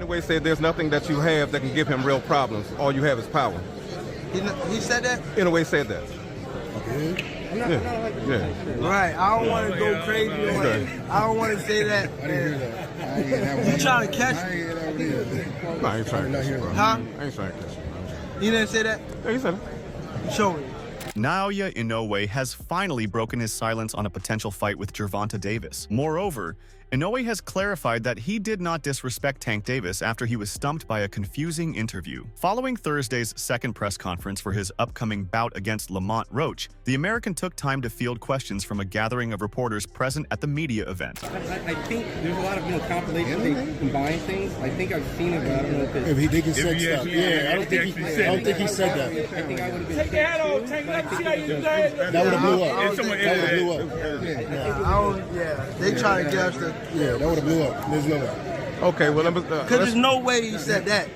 Inoue said there's nothing that you have that can give him real problems. All you have is power. He said that? Inoue said that. Yeah. Right. I don't want to go crazy. I don't want to say that. I didn't hear that. You trying to catch me? No, I ain't trying to catch you, bro. Huh? I ain't trying to catch you. You didn't say that? Yeah, he said it. Show me. Naoya Inoue has finally broken his silence on a potential fight with Gervonta Davis. Moreover, Inoue has clarified that he did not disrespect Tank Davis after he was stumped by a confusing interview. Following Thursday's second press conference for his upcoming bout against Lamont Roach, the American took time to field questions from a gathering of reporters present at the media event. I think there's a lot of compilations, they combine things. I think I've seen it, but I don't know if it's... If he did said stuff. Yeah, I don't think he said that. I think I would have been... Take your hat off, take it up, see how you do that. That would have blew up. That would have blew up. They trying to get us to... Yeah, that would have blew up. There's no way. Okay, well, because there's no way he said that.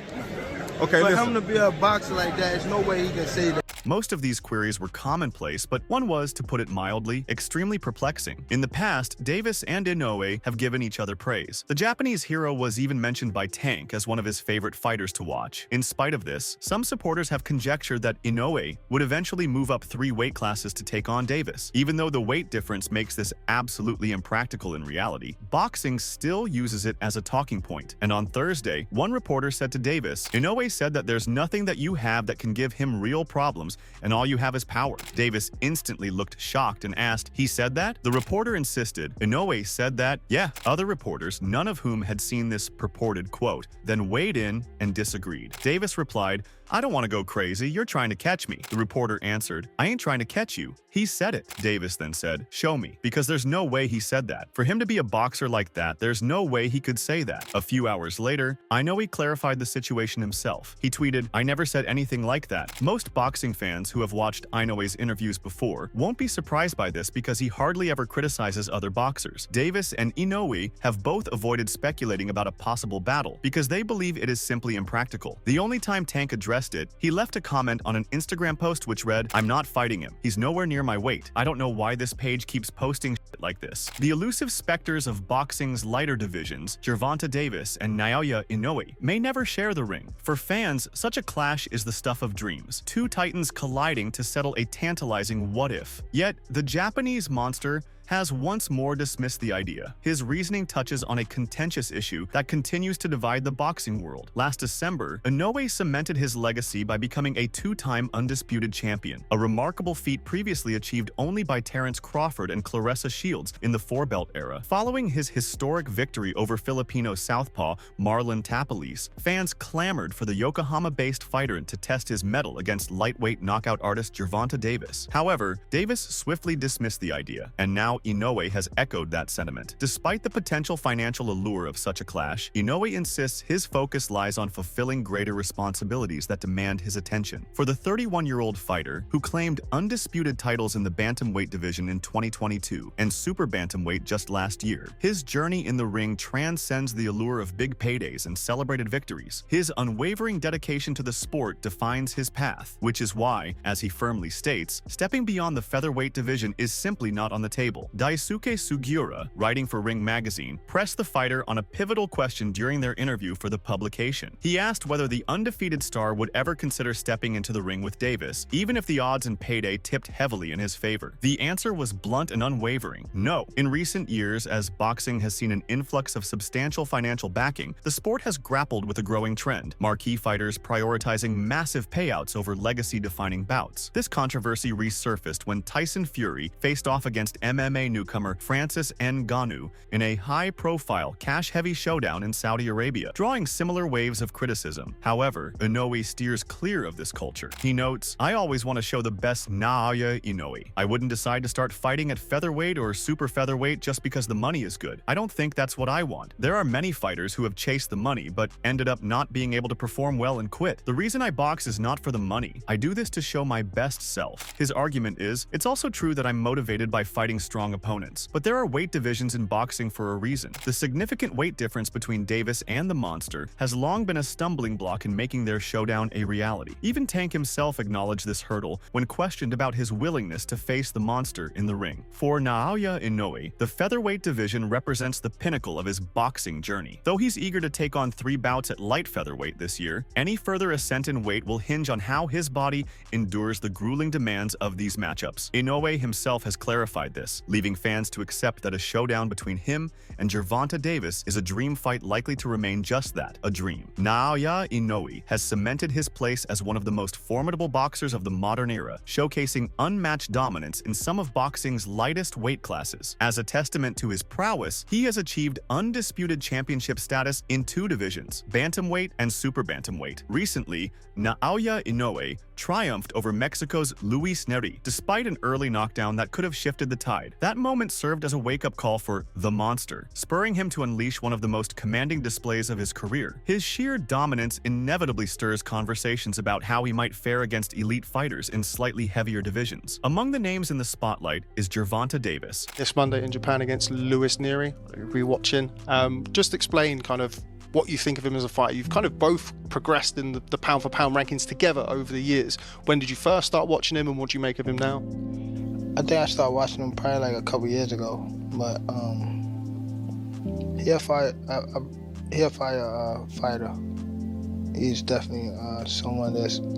Okay, for listen. him to be a boxer like that, there's no way he can say that. Most of these queries were commonplace, but one was, to put it mildly, extremely perplexing. In the past, Davis and Inoue have given each other praise. The Japanese hero was even mentioned by Tank as one of his favorite fighters to watch. In spite of this, some supporters have conjectured that Inoue would eventually move up 3 weight classes to take on Davis. Even though the weight difference makes this absolutely impractical in reality, boxing still uses it as a talking point. And on Thursday, one reporter said to Davis, "Inoue said that there's nothing that you have that can give him real problems, and all you have is power." Davis instantly looked shocked and asked, "He said that?" The reporter insisted. Inoue said that, yeah. Other reporters, none of whom had seen this purported quote, then weighed in and disagreed. Davis replied, "I don't want to go crazy, you're trying to catch me." The reporter answered, "I ain't trying to catch you. He said it." Davis then said, "Show me," because there's no way he said that. For him to be a boxer like that, there's no way he could say that. A few hours later, Inoue clarified the situation himself. He tweeted, "I never said anything like that." Most boxing fans who have watched Inoue's interviews before won't be surprised by this because he hardly ever criticizes other boxers. Davis and Inoue have both avoided speculating about a possible battle because they believe it is simply impractical. The only time Tank addressed it, he left a comment on an Instagram post which read, "I'm not fighting him. He's nowhere near my weight. I don't know why this page keeps posting shit like this." The elusive specters of boxing's lighter divisions, Gervonta Davis and Naoya Inoue, may never share the ring. For fans, such a clash is the stuff of dreams. Two titans colliding to settle a tantalizing what-if. Yet, the Japanese monster has once more dismissed the idea. His reasoning touches on a contentious issue that continues to divide the boxing world. Last December, Inoue cemented his legacy by becoming a 2-time undisputed champion, a remarkable feat previously achieved only by Terrence Crawford and Claressa Shields in the 4-belt era. Following his historic victory over Filipino southpaw Marlon Tapales, fans clamored for the Yokohama-based fighter to test his mettle against lightweight knockout artist Gervonta Davis. However, Davis swiftly dismissed the idea, and now Inoue has echoed that sentiment. Despite the potential financial allure of such a clash, Inoue insists his focus lies on fulfilling greater responsibilities that demand his attention. For the 31-year-old fighter, who claimed undisputed titles in the bantamweight division in 2022 and super bantamweight just last year, his journey in the ring transcends the allure of big paydays and celebrated victories. His unwavering dedication to the sport defines his path, which is why, as he firmly states, stepping beyond the featherweight division is simply not on the table. Daisuke Sugiura, writing for Ring Magazine, pressed the fighter on a pivotal question during their interview for the publication. He asked whether the undefeated star would ever consider stepping into the ring with Davis, even if the odds and payday tipped heavily in his favor. The answer was blunt and unwavering: no. In recent years, as boxing has seen an influx of substantial financial backing, the sport has grappled with a growing trend, marquee fighters prioritizing massive payouts over legacy-defining bouts. This controversy resurfaced when Tyson Fury faced off against MMA newcomer Francis Ngannou in a high-profile, cash-heavy showdown in Saudi Arabia, drawing similar waves of criticism. However, Inoue steers clear of this culture. He notes, "I always want to show the best Naoya Inoue. I wouldn't decide to start fighting at featherweight or super featherweight just because the money is good. I don't think that's what I want. There are many fighters who have chased the money but ended up not being able to perform well and quit. The reason I box is not for the money. I do this to show my best self." His argument is, "It's also true that I'm motivated by fighting strong strong opponents. But there are weight divisions in boxing for a reason. The significant weight difference between Davis and the Monster has long been a stumbling block in making their showdown a reality. Even Tank himself acknowledged this hurdle when questioned about his willingness to face the Monster in the ring. For Naoya Inoue, the featherweight division represents the pinnacle of his boxing journey. Though he's eager to take on 3 bouts at light featherweight this year, any further ascent in weight will hinge on how his body endures the grueling demands of these matchups. Inoue himself has clarified this, leaving fans to accept that a showdown between him and Gervonta Davis is a dream fight likely to remain just that, a dream. Naoya Inoue has cemented his place as one of the most formidable boxers of the modern era, showcasing unmatched dominance in some of boxing's lightest weight classes. As a testament to his prowess, he has achieved undisputed championship status in 2 divisions, bantamweight and super bantamweight. Recently, Naoya Inoue triumphed over Mexico's Luis Neri, despite an early knockdown that could have shifted the tide. That moment served as a wake-up call for the Monster, spurring him to unleash one of the most commanding displays of his career. His sheer dominance inevitably stirs conversations about how he might fare against elite fighters in slightly heavier divisions. Among the names in the spotlight is Gervonta Davis. This Monday in Japan against Luis Neri, rewatching. Just explain kind of what you think of him as a fighter. You've kind of both progressed in the pound-for-pound rankings together over the years. When did you first start watching him, and what do you make of him now? I think I started watching him probably like a couple years ago, but he a fighter. He's definitely someone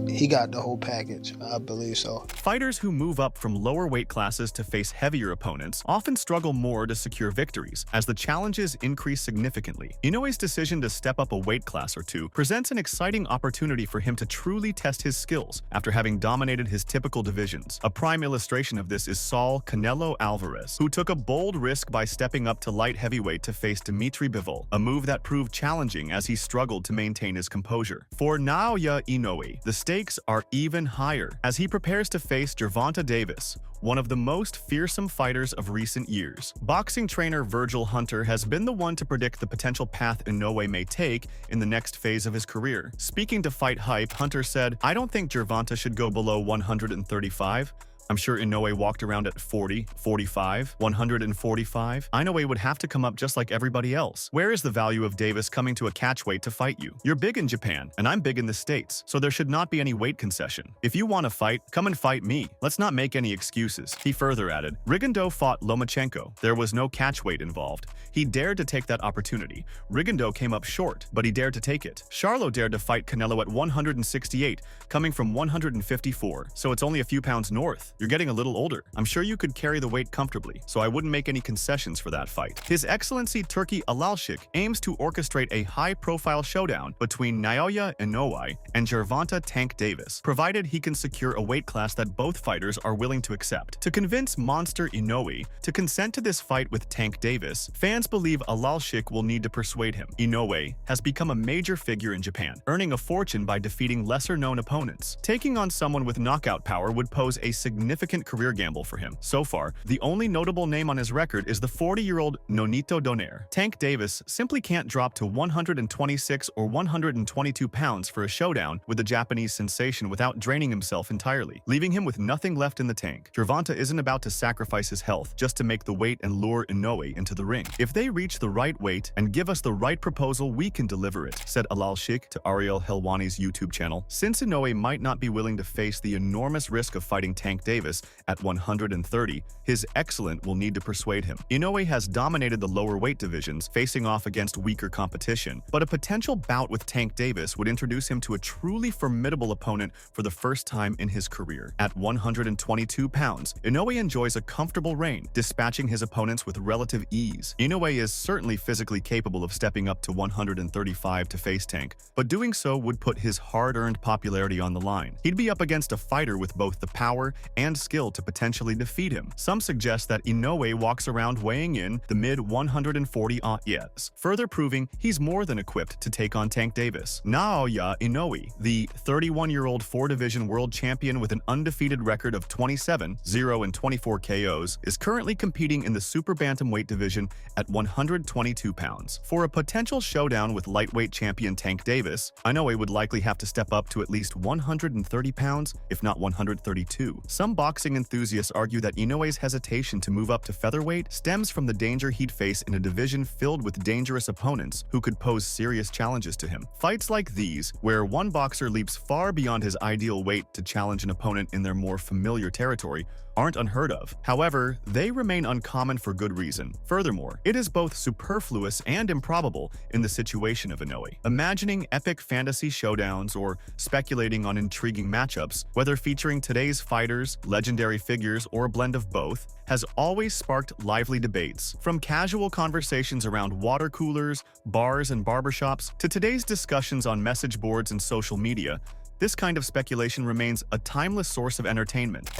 he got the whole package, I believe so. Fighters who move up from lower weight classes to face heavier opponents often struggle more to secure victories, as the challenges increase significantly. Inoue's decision to step up a weight class or 2 presents an exciting opportunity for him to truly test his skills after having dominated his typical divisions. A prime illustration of this is Saul Canelo Alvarez, who took a bold risk by stepping up to light heavyweight to face Dimitri Bivol, a move that proved challenging as he struggled to maintain his composure. For Naoya Inoue, the stakes are even higher as he prepares to face Gervonta Davis, one of the most fearsome fighters of recent years. Boxing trainer Virgil Hunter has been the one to predict the potential path Inoue may take in the next phase of his career. Speaking to Fight Hype, Hunter said, "I don't think Gervonta should go below 135. I'm sure Inoue walked around at 40, 45, 145. Inoue would have to come up just like everybody else. Where is the value of Davis coming to a catchweight to fight you? You're big in Japan, and I'm big in the States, so there should not be any weight concession. If you want to fight, come and fight me. Let's not make any excuses." He further added, Rigondeaux fought Lomachenko. There was no catchweight involved. He dared to take that opportunity. Rigondeaux came up short, but he dared to take it. Charlo dared to fight Canelo at 168, coming from 154, so it's only a few pounds north. You're getting a little older. I'm sure you could carry the weight comfortably, so I wouldn't make any concessions for that fight. His Excellency Turki Alalshik aims to orchestrate a high-profile showdown between Naoya Inoue and Gervonta Tank Davis, provided he can secure a weight class that both fighters are willing to accept. To convince Monster Inoue to consent to this fight with Tank Davis, fans believe Alalshik will need to persuade him. Inoue has become a major figure in Japan, earning a fortune by defeating lesser-known opponents. Taking on someone with knockout power would pose a significant career gamble for him. So far, the only notable name on his record is the 40-year-old Nonito Donaire. Tank Davis simply can't drop to 126 or 122 pounds for a showdown with the Japanese sensation without draining himself entirely, leaving him with nothing left in the tank. Gervonta isn't about to sacrifice his health just to make the weight and lure Inoue into the ring. If they reach the right weight and give us the right proposal, we can deliver it, said Alalshik to Ariel Helwani's YouTube channel. Since Inoue might not be willing to face the enormous risk of fighting Tank Davis at 130, his excellent will need to persuade him. Inoue has dominated the lower weight divisions, facing off against weaker competition, but a potential bout with Tank Davis would introduce him to a truly formidable opponent for the first time in his career. At 122 pounds, Inoue enjoys a comfortable reign, dispatching his opponents with relative ease. Inoue is certainly physically capable of stepping up to 135 to face Tank, but doing so would put his hard-earned popularity on the line. He'd be up against a fighter with both the power and skill to potentially defeat him. Some suggest that Inoue walks around weighing in the mid-140s, further proving he's more than equipped to take on Tank Davis. Naoya Inoue, the 31-year-old 4-division world champion with an undefeated record of 27, 0 and 24 KOs, is currently competing in the super bantamweight division at 122 pounds. For a potential showdown with lightweight champion Tank Davis, Inoue would likely have to step up to at least 130 pounds, if not 132. Some Some boxing enthusiasts argue that Inoue's hesitation to move up to featherweight stems from the danger he'd face in a division filled with dangerous opponents who could pose serious challenges to him. Fights like these, where one boxer leaps far beyond his ideal weight to challenge an opponent in their more familiar territory, aren't unheard of. However, they remain uncommon for good reason. Furthermore, it is both superfluous and improbable in the situation of Inoue. Imagining epic fantasy showdowns or speculating on intriguing matchups, whether featuring today's fighters, legendary figures, or a blend of both, has always sparked lively debates. From casual conversations around water coolers, bars, and barbershops, to today's discussions on message boards and social media, this kind of speculation remains a timeless source of entertainment.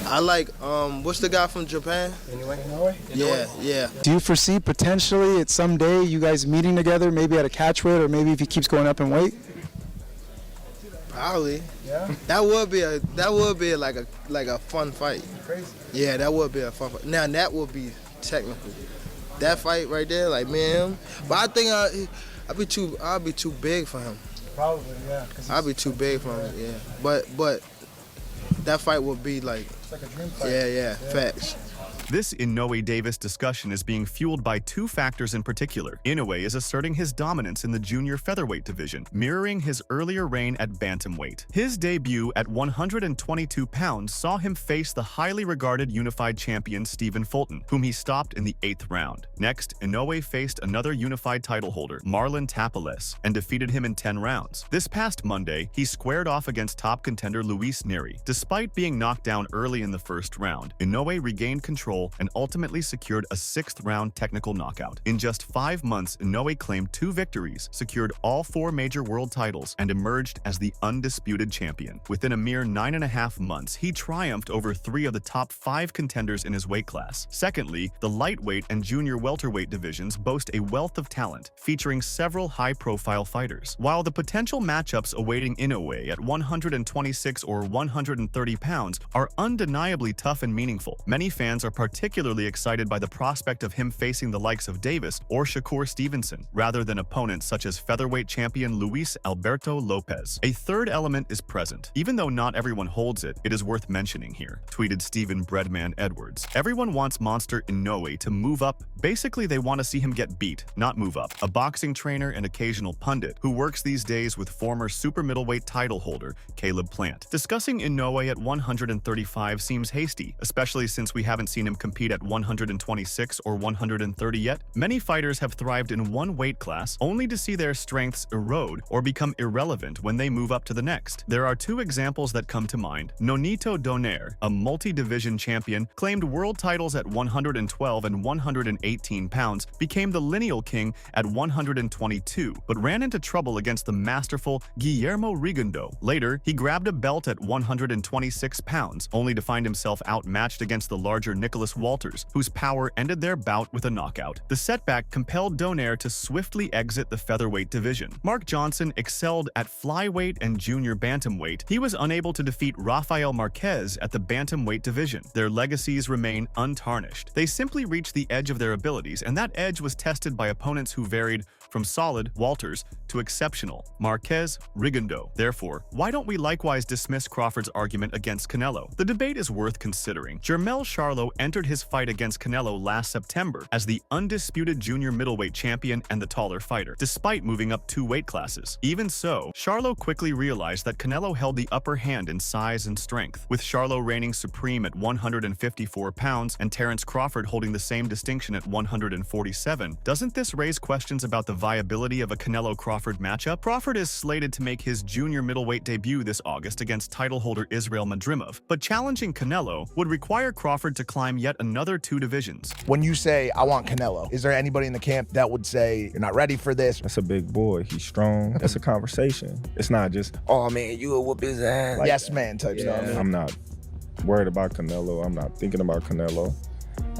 I like, what's the guy from Japan? Inoue? Yeah. Do you foresee potentially at some day you guys meeting together, maybe at a catchweight, or maybe if he keeps going up in weight? Probably. Yeah. That would be like a fun fight. Crazy. Yeah, that would be a fun fight. Now that would be technical. That fight right there, like me and him. But I think I'd be too big for him. Probably, yeah. I'd be too big for him, yeah. But that fight would be like, It's like a dream fight. yeah, facts. This Inoue-Davis discussion is being fueled by two factors in particular. Inoue is asserting his dominance in the junior featherweight division, mirroring his earlier reign at bantamweight. His debut at 122 pounds saw him face the highly regarded unified champion Stephen Fulton, whom he stopped in the 8th round. Next, Inoue faced another unified title holder, Marlon Tapales, and defeated him in 10 rounds. This past Monday, he squared off against top contender Luis Neri. Despite being knocked down early in the first round, Inoue regained control and ultimately secured a 6th-round technical knockout. In just 5 months, Inoue claimed 2 victories, secured all 4 major world titles, and emerged as the undisputed champion. Within a mere 9.5 months, he triumphed over 3 of the top 5 contenders in his weight class. Secondly, the lightweight and junior welterweight divisions boast a wealth of talent, featuring several high-profile fighters. While the potential matchups awaiting Inoue at 126 or 130 pounds are undeniably tough and meaningful, many fans are particularly excited by the prospect of him facing the likes of Davis or Shakur Stevenson, rather than opponents such as featherweight champion Luis Alberto Lopez. A third element is present. Even though not everyone holds it, it is worth mentioning here, tweeted Stephen Breadman Edwards. Everyone wants Monster Inoue to move up. Basically, they want to see him get beat, not move up. A boxing trainer and occasional pundit who works these days with former super middleweight title holder Caleb Plant. Discussing Inoue at 135 seems hasty, especially since we haven't seen him compete at 126 or 130 yet. Many fighters have thrived in one weight class only to see their strengths erode or become irrelevant when they move up to the next. There are 2 examples that come to mind. Nonito Donaire, a multi-division champion, claimed world titles at 112 and 118 pounds, became the lineal king at 122, but ran into trouble against the masterful Guillermo Rigondeaux. Later, he grabbed a belt at 126 pounds, only to find himself outmatched against the larger Nicholas Walters, whose power ended their bout with a knockout. The setback compelled Donaire to swiftly exit the featherweight division. Mark Johnson excelled at flyweight and junior bantamweight. He was unable to defeat Rafael Marquez at the bantamweight division. Their legacies remain untarnished. They simply reached the edge of their abilities, and that edge was tested by opponents who varied from solid, Walters, to exceptional, Marquez, Rigondeaux. Therefore, why don't we likewise dismiss Crawford's argument against Canelo? The debate is worth considering. Jermell Charlo entered his fight against Canelo last September as the undisputed junior middleweight champion and the taller fighter, despite moving up 2 weight classes. Even so, Charlo quickly realized that Canelo held the upper hand in size and strength, with Charlo reigning supreme at 154 pounds and Terence Crawford holding the same distinction at 147. Doesn't this raise questions about the viability of a Canelo-Crawford matchup? Crawford is slated to make his junior middleweight debut this August against title holder Israel Madrimov, but challenging Canelo would require Crawford to climb yet another 2 divisions. When you say, I want Canelo, is there anybody in the camp that would say, you're not ready for this? That's a big boy. He's strong. That's a conversation. It's not just, oh man, you will whoop his ass. Yes, man type stuff. I'm not worried about Canelo. I'm not thinking about Canelo.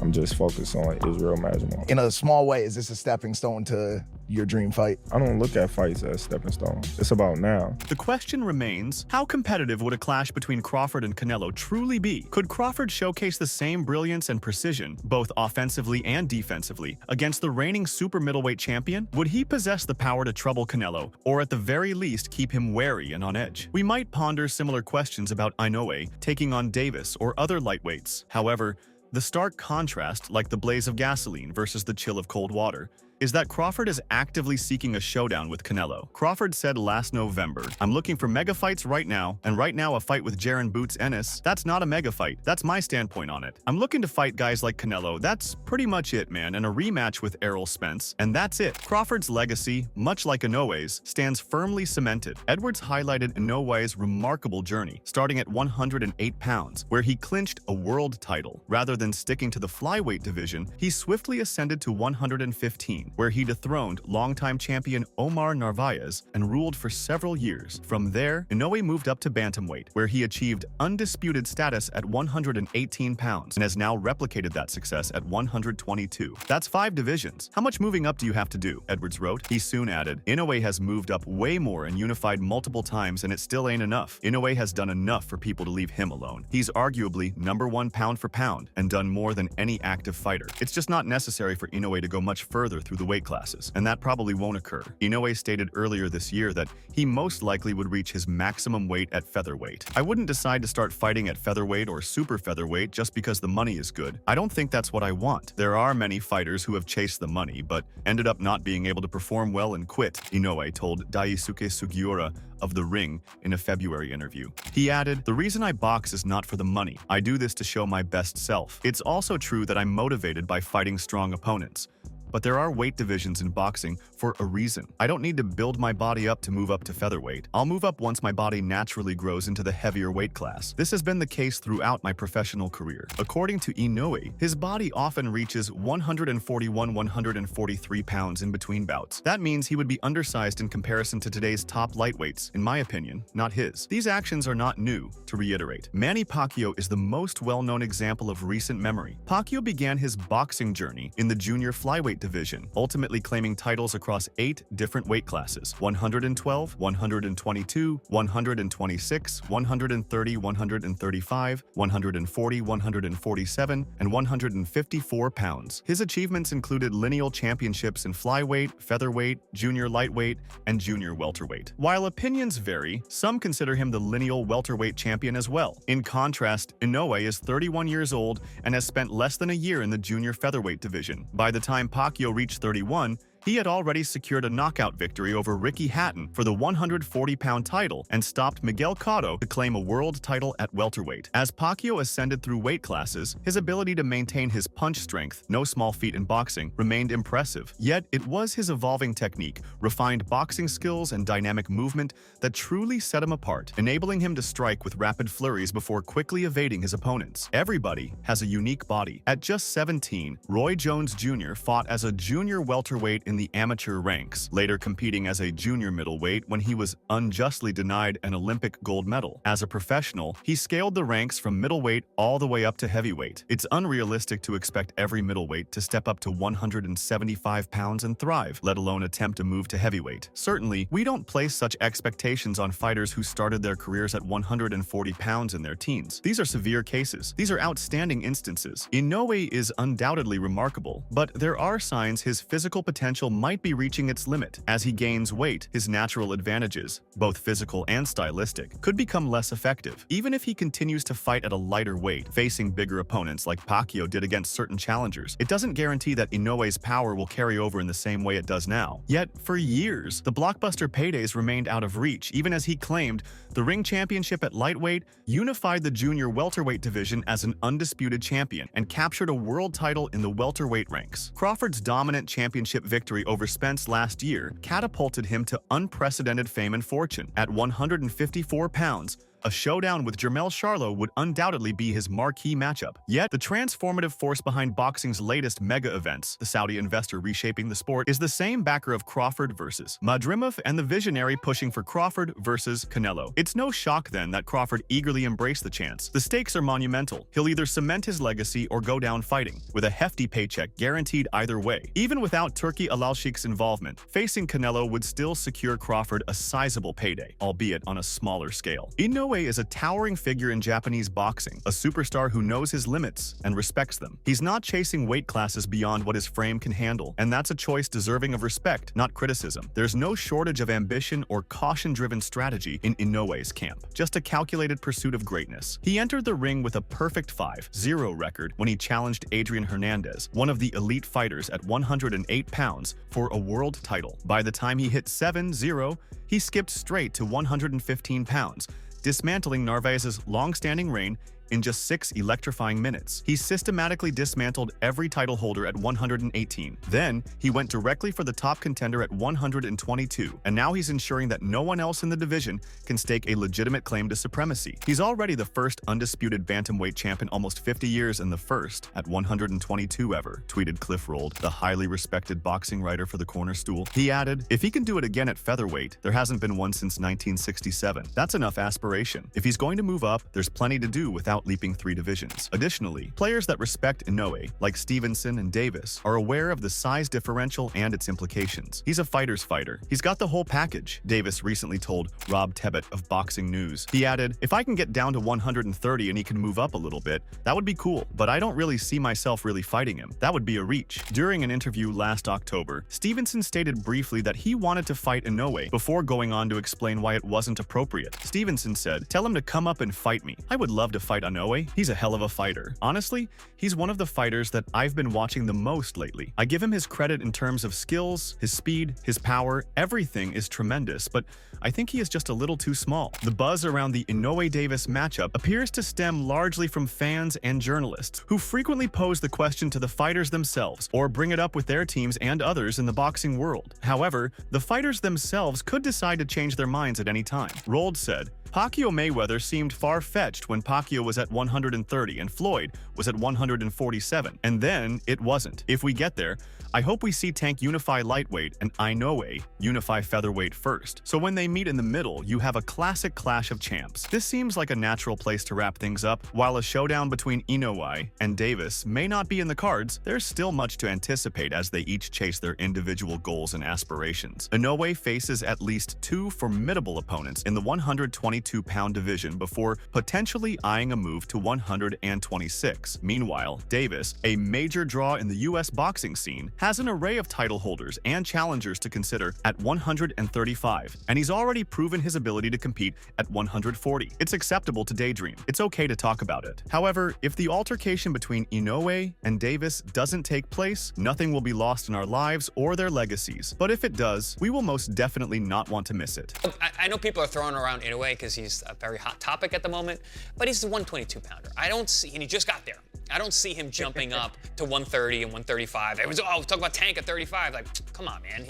I'm just focused on Israel Majimov. In a small way, is this a stepping stone to your dream fight? I don't look at fights as stepping stones. It's about now. The question remains, how competitive would a clash between Crawford and Canelo truly be? Could Crawford showcase the same brilliance and precision, both offensively and defensively, against the reigning super middleweight champion? Would he possess the power to trouble Canelo, or at the very least keep him wary and on edge? We might ponder similar questions about Inoue taking on Davis or other lightweights. However, the stark contrast, like the blaze of gasoline versus the chill of cold water, is that Crawford is actively seeking a showdown with Canelo. Crawford said last November, "I'm looking for mega fights right now, and right now a fight with Jaron Boots Ennis, that's not a mega fight. That's my standpoint on it. I'm looking to fight guys like Canelo, that's pretty much it, man, and a rematch with Errol Spence, and that's it." Crawford's legacy, much like Inoue's, stands firmly cemented. Edwards highlighted Inoue's remarkable journey, starting at 108 pounds, where he clinched a world title. Rather than sticking to the flyweight division, he swiftly ascended to 115. Where he dethroned longtime champion Omar Narvaez and ruled for several years. From there, Inoue moved up to bantamweight, where he achieved undisputed status at 118 pounds and has now replicated that success at 122. That's 5 divisions. How much moving up do you have to do? Edwards wrote. He soon added, Inoue has moved up way more and unified multiple times, and it still ain't enough. Inoue has done enough for people to leave him alone. He's arguably #1 pound for pound and done more than any active fighter. It's just not necessary for Inoue to go much further through the weight classes, and that probably won't occur. Inoue stated earlier this year that he most likely would reach his maximum weight at featherweight. I wouldn't decide to start fighting at featherweight or super featherweight just because the money is good. I don't think that's what I want. There are many fighters who have chased the money, but ended up not being able to perform well and quit, Inoue told Daisuke Sugiura of The Ring in a February interview. He added, "The reason I box is not for the money. I do this to show my best self. It's also true that I'm motivated by fighting strong opponents. But there are weight divisions in boxing for a reason. I don't need to build my body up to move up to featherweight. I'll move up once my body naturally grows into the heavier weight class. This has been the case throughout my professional career." According to Inoue, his body often reaches 141–143 pounds in between bouts. That means he would be undersized in comparison to today's top lightweights, in my opinion, not his. These actions are not new, to reiterate. Manny Pacquiao is the most well-known example of recent memory. Pacquiao began his boxing journey in the junior flyweight division, ultimately claiming titles across 8 different weight classes: 112, 122, 126, 130, 135, 140, 147, and 154 pounds. His achievements included lineal championships in flyweight, featherweight, junior lightweight, and junior welterweight. While opinions vary, some consider him the lineal welterweight champion as well. In contrast, Inoue is 31 years old and has spent less than a year in the junior featherweight division. By the time Pacquiao reached 31, he had already secured a knockout victory over Ricky Hatton for the 140-pound title and stopped Miguel Cotto to claim a world title at welterweight. As Pacquiao ascended through weight classes, his ability to maintain his punch strength, no small feat in boxing, remained impressive. Yet it was his evolving technique, refined boxing skills, and dynamic movement that truly set him apart, enabling him to strike with rapid flurries before quickly evading his opponents. Everybody has a unique body. At just 17, Roy Jones Jr. fought as a junior welterweight in the amateur ranks, later competing as a junior middleweight when he was unjustly denied an Olympic gold medal. As a professional, he scaled the ranks from middleweight all the way up to heavyweight. It's unrealistic to expect every middleweight to step up to 175 pounds and thrive, let alone attempt to move to heavyweight. Certainly, we don't place such expectations on fighters who started their careers at 140 pounds in their teens. These are severe cases. These are outstanding instances. Inoue is undoubtedly remarkable, but there are signs his physical potential might be reaching its limit. As he gains weight, his natural advantages, both physical and stylistic, could become less effective. Even if he continues to fight at a lighter weight, facing bigger opponents like Pacquiao did against certain challengers, it doesn't guarantee that Inoue's power will carry over in the same way it does now. Yet, for years, the blockbuster paydays remained out of reach, even as he claimed the ring championship at lightweight, unified the junior welterweight division as an undisputed champion, and captured a world title in the welterweight ranks. Crawford's dominant championship victory over Spence last year catapulted him to unprecedented fame and fortune. At 154 pounds, A showdown with Jermell Charlo would undoubtedly be his marquee matchup. Yet, the transformative force behind boxing's latest mega events, the Saudi investor reshaping the sport, is the same backer of Crawford versus Madrimov and the visionary pushing for Crawford versus Canelo. It's no shock then that Crawford eagerly embraced the chance. The stakes are monumental. He'll either cement his legacy or go down fighting, with a hefty paycheck guaranteed either way. Even without Turki Alalshik's involvement, facing Canelo would still secure Crawford a sizable payday, albeit on a smaller scale. Inoue is a towering figure in Japanese boxing, a superstar who knows his limits and respects them. He's not chasing weight classes beyond what his frame can handle, and that's a choice deserving of respect, not criticism. There's no shortage of ambition or caution-driven strategy in Inoue's camp, just a calculated pursuit of greatness. He entered the ring with a perfect 5-0 record when he challenged Adrian Hernandez, one of the elite fighters at 108 pounds, for a world title. By the time he hit 7-0, he skipped straight to 115 pounds, dismantling Narvaez's long-standing reign in just 6 electrifying minutes. He systematically dismantled every title holder at 118. Then, he went directly for the top contender at 122, and now he's ensuring that no one else in the division can stake a legitimate claim to supremacy. He's already the first undisputed bantamweight champ in almost 50 years and the first at 122 ever, tweeted Cliff Rold, the highly respected boxing writer for the Cornerstool. He added, if he can do it again at featherweight, there hasn't been one since 1967. That's enough aspiration. If he's going to move up, there's plenty to do without leaping 3 divisions. Additionally, players that respect Inoue, like Stevenson and Davis, are aware of the size differential and its implications. He's a fighter's fighter. He's got the whole package, Davis recently told Rob Tebbett of Boxing News. He added, if I can get down to 130 and he can move up a little bit, that would be cool, but I don't really see myself really fighting him. That would be a reach. During an interview last October, Stevenson stated briefly that he wanted to fight Inoue before going on to explain why it wasn't appropriate. Stevenson said, tell him to come up and fight me. I would love to fight Inoue. He's a hell of a fighter. Honestly, he's one of the fighters that I've been watching the most lately. I give him his credit in terms of skills, his speed, his power. Everything is tremendous, but I think he is just a little too small. The buzz around the Inoue-Davis matchup appears to stem largely from fans and journalists, who frequently pose the question to the fighters themselves or bring it up with their teams and others in the boxing world. However, the fighters themselves could decide to change their minds at any time. Rold said, Pacquiao Mayweather seemed far-fetched when Pacquiao was at 130 and Floyd was at 147, and then it wasn't. If we get there, I hope we see Tank unify lightweight and Inoue unify featherweight first. So when they meet in the middle, you have a classic clash of champs. This seems like a natural place to wrap things up. While a showdown between Inoue and Davis may not be in the cards, there's still much to anticipate as they each chase their individual goals and aspirations. Inoue faces at least 2 formidable opponents in the 122-pound division before potentially eyeing a move to 126. Meanwhile, Davis, a major draw in the US boxing scene, has an array of title holders and challengers to consider at 135, and he's already proven his ability to compete at 140. It's acceptable to daydream. It's okay to talk about it. However, if the altercation between Inoue and Davis doesn't take place, nothing will be lost in our lives or their legacies. But if it does, we will most definitely not want to miss it. I know people are throwing around Inoue because he's a very hot topic at the moment, but he's a 122-pounder. I don't see, and he just got there. I don't see him jumping up to 130 and 135. It was, oh, talk about Tank at 35. Like, come on, man.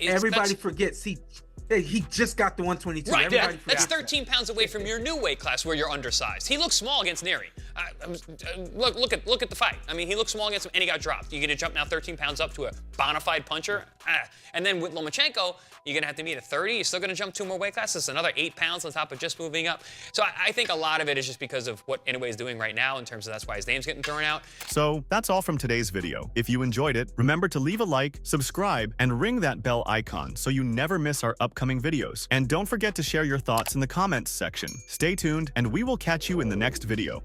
Everybody forgets he just got the 122. Right, yeah, that's 13 pounds away from your new weight class where you're undersized. He looks small against Neri. Look at the fight. I mean, he looks small against him, and he got dropped. You're going to jump now 13 pounds up to a bona fide puncher? And then with Lomachenko, you're going to have to meet at 30. You're still going to jump 2 more weight classes, another 8 pounds on top of just moving up. So I think a lot of it is just because of what Inoue is doing right now in terms of that's why his name's getting thrown out. So that's all from today's video. If you enjoyed it, remember to leave a like, subscribe, and ring that bell icon so you never miss our upcoming videos. And don't forget to share your thoughts in the comments section. Stay tuned, and we will catch you in the next video.